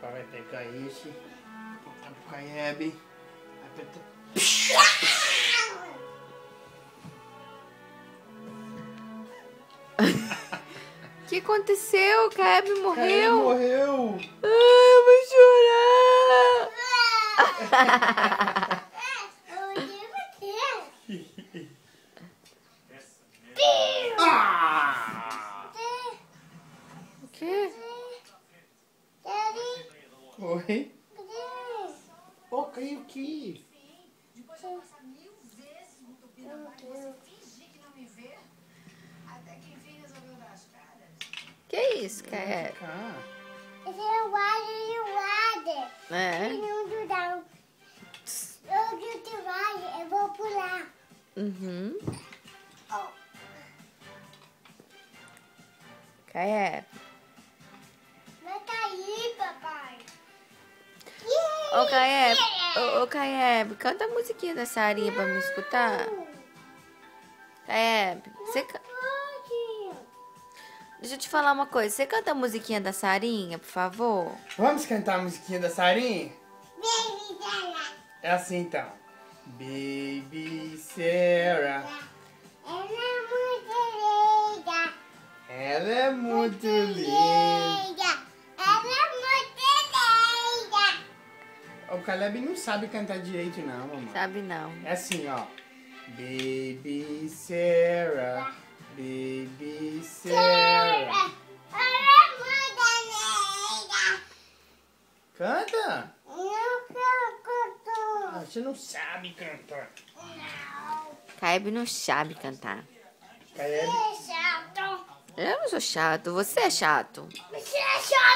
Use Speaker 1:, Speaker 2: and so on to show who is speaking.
Speaker 1: Papai vai pegar esse. Botar pro Caeb. Aperta.
Speaker 2: O que aconteceu? O Caeb morreu?
Speaker 1: Caeb morreu.
Speaker 2: Ai, eu vou chorar. O quê?
Speaker 1: Oi? Oh, caiu aqui.
Speaker 3: Depois eu passar 1000 vezes no tupinambá e você fingir que não me vê. Até que enfim resolveu dar as caras.
Speaker 2: Que isso, Caeb?
Speaker 1: Cá.
Speaker 2: É?
Speaker 4: Eu vou pular.
Speaker 2: Uhum. Caeb.
Speaker 4: Vai cair, papai.
Speaker 2: Ô, Caeb. Ô, Caeb, canta a musiquinha da Sarinha pra me escutar. Caeb, você...
Speaker 4: Pode.
Speaker 2: Deixa eu te falar uma coisa. Você canta a musiquinha da Sarinha, por favor?
Speaker 1: Vamos cantar a musiquinha da Sarinha?
Speaker 4: Baby dela.
Speaker 1: É assim então. Baby Sarah.
Speaker 4: Ela é muito linda.
Speaker 1: Ela é muito linda.
Speaker 4: Ela é muito linda.
Speaker 1: O Caleb não sabe cantar direito não, mamãe.
Speaker 2: Sabe não.
Speaker 1: É assim, ó. Baby Sarah. Baby Sarah.
Speaker 4: Ela é muito linda.
Speaker 1: Canta?
Speaker 4: Não canto.
Speaker 1: Ah, você não sabe cantar.
Speaker 4: Não.
Speaker 2: Caeb não sabe cantar.
Speaker 1: Caleb.
Speaker 4: Você é chato.
Speaker 2: Eu não sou chato, você é chato.
Speaker 4: Você é chato.